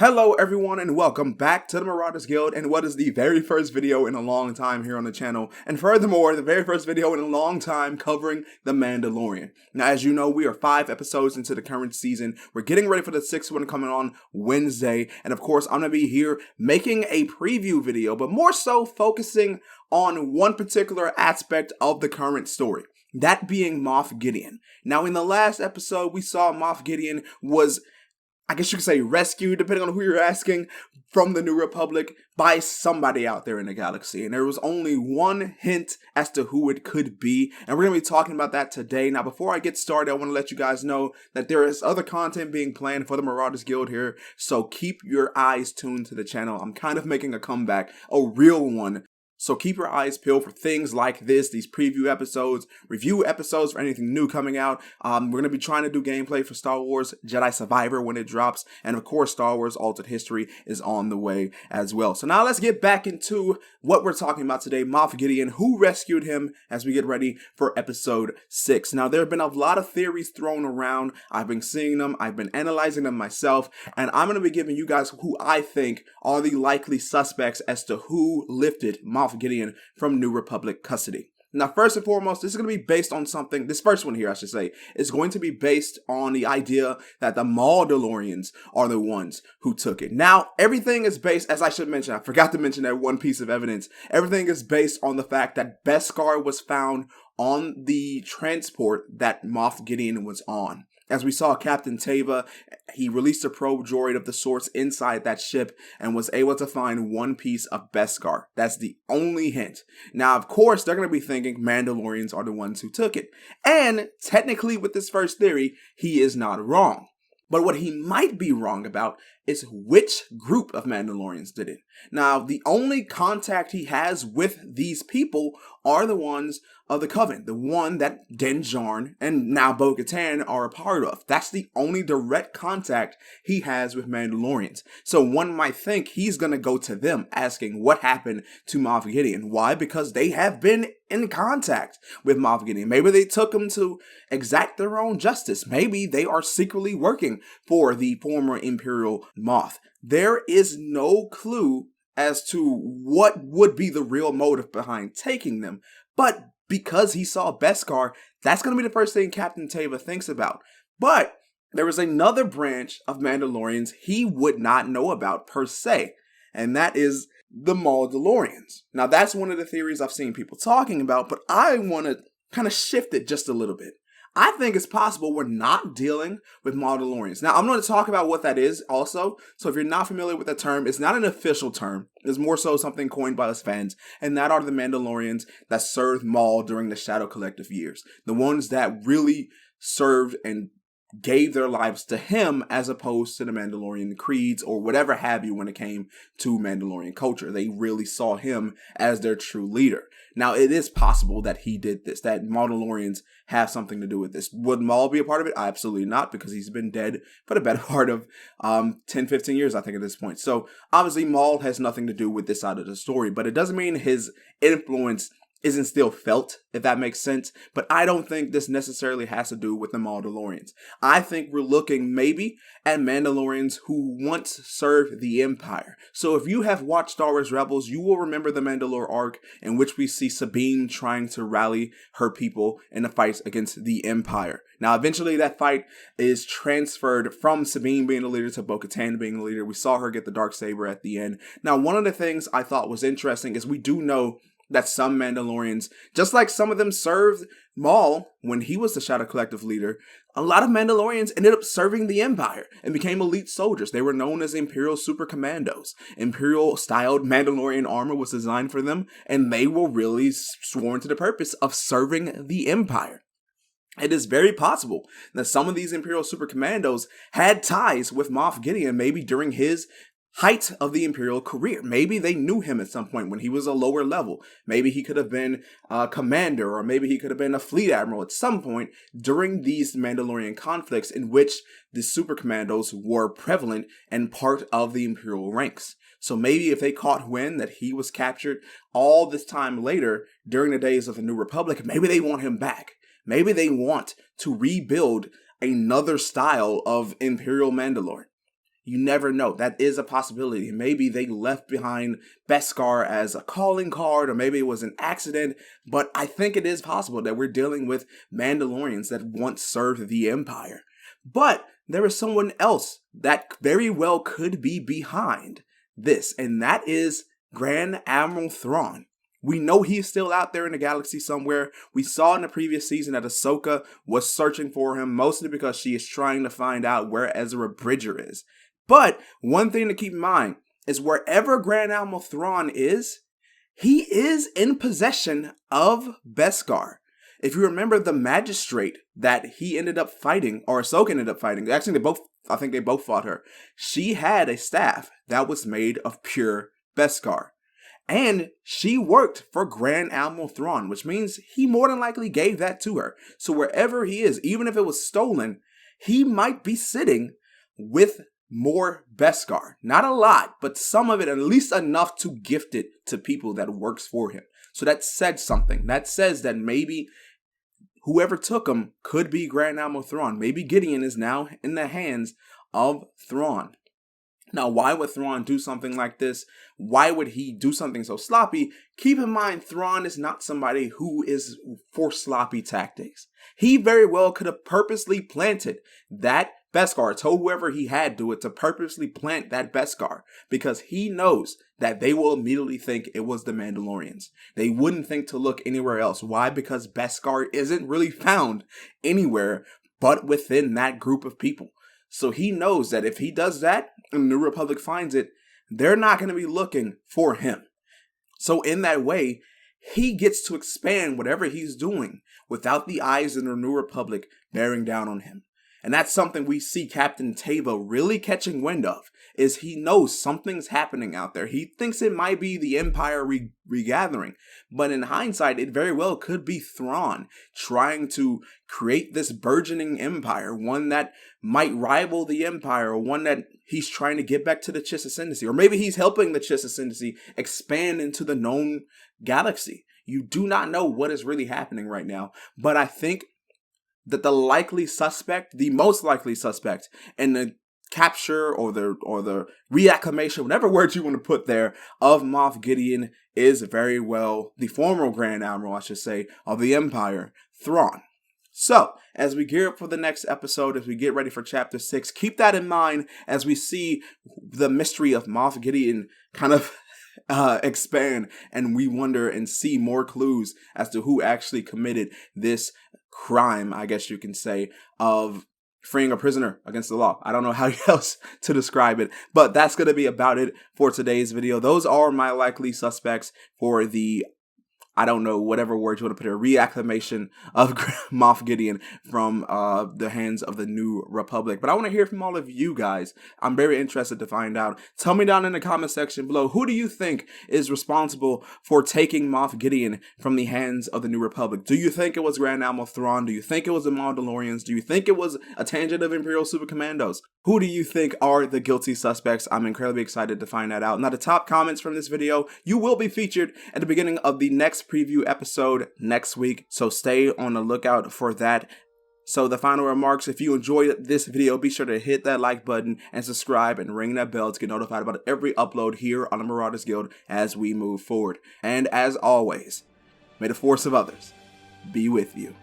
Hello everyone and welcome back to the Marauders Guild and what is the very first video in a long time here on the channel, and furthermore the very first video in a long time covering the Mandalorian. Now as you know, we are 5 episodes into the current season. We're getting ready for the 6th one coming on Wednesday, and of course I'm going to be here making a preview video, but more so focusing on one particular aspect of the current story. That being Moff Gideon. Now in the last episode we saw Moff Gideon was, I guess you could say, rescued, depending on who you're asking, from the New Republic by somebody out there in the galaxy. And there was only one hint as to who it could be. And we're going to be talking about that today. Now, before I get started, I want to let you guys know that there is other content being planned for the Marauders Guild here. So keep your eyes tuned to the channel. I'm kind of making a comeback, a real one. So keep your eyes peeled for things like this, these preview episodes, review episodes for anything new coming out. We're going to be trying to do gameplay for Star Wars Jedi Survivor when it drops. And of course, Star Wars Altered History is on the way as well. So now let's get back into what we're talking about today. Moff Gideon, who rescued him, as we get ready for episode 6. Now, there have been a lot of theories thrown around. I've been seeing them. I've been analyzing them myself. And I'm going to be giving you guys who I think are the likely suspects as to who lifted Moff Gideon from New Republic custody. Now, first and foremost, this is going to be based on something, this first one here, I should say, is going to be based on the idea that the Mandalorians are the ones who took it. Now, everything is based, as I should mention, I forgot to mention that one piece of evidence, everything is based on the fact that Beskar was found on the transport that Moff Gideon was on. As we saw Captain Teva, he released a probe droid of the sorts inside that ship and was able to find one piece of Beskar. That's the only hint. Now, of course, they're going to be thinking Mandalorians are the ones who took it. And technically, with this first theory, he is not wrong. But what he might be wrong about is which group of Mandalorians did it. Now, the only contact he has with these people are the ones of the Coven, the one that Din Djarin and now Bo-Katan are a part of. That's the only direct contact he has with Mandalorians. So one might think he's going to go to them asking what happened to Moff Gideon. Why? Because they have been in contact with Moff Gideon. Maybe they took him to exact their own justice. Maybe they are secretly working for the former Imperial Moff. There is no clue as to what would be the real motive behind taking them. But because he saw Beskar, that's going to be the first thing Captain Teva thinks about. But there is another branch of Mandalorians he would not know about per se, and that is the Mandalorians. Now, that's one of the theories I've seen people talking about, but I want to kind of shift it just a little bit. I think it's possible we're not dealing with Mandalorians. Now, I'm going to talk about what that is also. So if you're not familiar with the term, it's not an official term. It's more so something coined by us fans. And that are the Mandalorians that served Maul during the Shadow Collective years. The ones that really served and gave their lives to him as opposed to the Mandalorian creeds or whatever have you when it came to Mandalorian culture. They really saw him as their true leader. Now, it is possible that he did this, that Mandalorians have something to do with this. Would Maul be a part of it? Absolutely not, because he's been dead for the better part of 10, 15 years, I think, at this point. So, obviously, Maul has nothing to do with this side of the story, but it doesn't mean his influence isn't still felt, if that makes sense. But I don't think this necessarily has to do with the Mandalorians. I think we're looking maybe at Mandalorians who once served the Empire. So if you have watched Star Wars Rebels, you will remember the Mandalore arc in which we see Sabine trying to rally her people in the fight against the Empire. Now, eventually that fight is transferred from Sabine being the leader to Bo-Katan being the leader. We saw her get the Darksaber at the end. Now, one of the things I thought was interesting is we do know that some Mandalorians, just like some of them served Maul when he was the Shadow Collective leader, a lot of Mandalorians ended up serving the Empire and became elite soldiers. They were known as Imperial Super Commandos. Imperial-styled Mandalorian armor was designed for them, and they were really sworn to the purpose of serving the Empire. It is very possible that some of these Imperial Super Commandos had ties with Moff Gideon, maybe during his height of the Imperial career. Maybe they knew him at some point when he was a lower level. Maybe he could have been a commander, or maybe he could have been a fleet admiral at some point during these Mandalorian conflicts in which the super commandos were prevalent and part of the Imperial ranks. So maybe if they caught wind that he was captured all this time later during the days of the New Republic, maybe they want him back. Maybe they want to rebuild another style of Imperial Mandalore. You never know. That is a possibility. Maybe they left behind Beskar as a calling card, or maybe it was an accident. But I think it is possible that we're dealing with Mandalorians that once served the Empire. But there is someone else that very well could be behind this, and that is Grand Admiral Thrawn. We know he's still out there in the galaxy somewhere. We saw in the previous season that Ahsoka was searching for him, mostly because she is trying to find out where Ezra Bridger is. But one thing to keep in mind is wherever Grand Admiral Thrawn is, he is in possession of Beskar. If you remember the magistrate that he ended up fighting, or Ahsoka ended up fighting, actually I think they both fought her. She had a staff that was made of pure Beskar. And she worked for Grand Admiral Thrawn, which means he more than likely gave that to her. So wherever he is, even if it was stolen, he might be sitting with more Beskar. Not a lot, but some of it, at least enough to gift it to people that works for him. So that said something. That says that maybe whoever took him could be Grand Admiral Thrawn. Maybe Gideon is now in the hands of Thrawn. Now, why would Thrawn do something like this? Why would he do something so sloppy? Keep in mind, Thrawn is not somebody who is for sloppy tactics. He very well could have purposely planted that Beskar, told whoever he had do it to purposely plant that Beskar, because he knows that they will immediately think it was the Mandalorians. They wouldn't think to look anywhere else. Why? Because Beskar isn't really found anywhere but within that group of people. So he knows that if he does that and the New Republic finds it, they're not going to be looking for him. So in that way, he gets to expand whatever he's doing without the eyes of the New Republic bearing down on him. And that's something we see Captain Teva really catching wind of, is he knows something's happening out there. He thinks it might be the Empire regathering, but in hindsight, it very well could be Thrawn trying to create this burgeoning empire, one that might rival the Empire, or one that he's trying to get back to the Chiss Ascendancy, or maybe he's helping the Chiss Ascendancy expand into the known galaxy. You do not know what is really happening right now, but I think that the most likely suspect in the capture or the reacclimation, whatever words you want to put there, of Moff Gideon is very well the former Grand Admiral, I should say, of the Empire, Thrawn. So, as we gear up for the next episode, as we get ready for Chapter 6, keep that in mind as we see the mystery of Moff Gideon kind of expand, and we wonder and see more clues as to who actually committed this crime, I guess you can say, of freeing a prisoner against the law. I don't know how else to describe it, but that's going to be about it for today's video. Those are my likely suspects for the, I don't know, whatever word you want to put it, reacclimation of Moff Gideon from the hands of the New Republic. But I want to hear from all of you guys. I'm very interested to find out. Tell me down in the comment section below, who do you think is responsible for taking Moff Gideon from the hands of the New Republic? Do you think it was Grand Admiral Thrawn? Do you think it was the Mandalorians? Do you think it was a tangent of Imperial Super Commandos? Who do you think are the guilty suspects? I'm incredibly excited to find that out. Now, the top comments from this video, you will be featured at the beginning of the next preview episode next week, so stay on the lookout for that. So the final remarks, if you enjoyed this video, be sure to hit that like button and subscribe and ring that bell to get notified about every upload here on the Marauders Guild as we move forward. And as always, may the force of others be with you.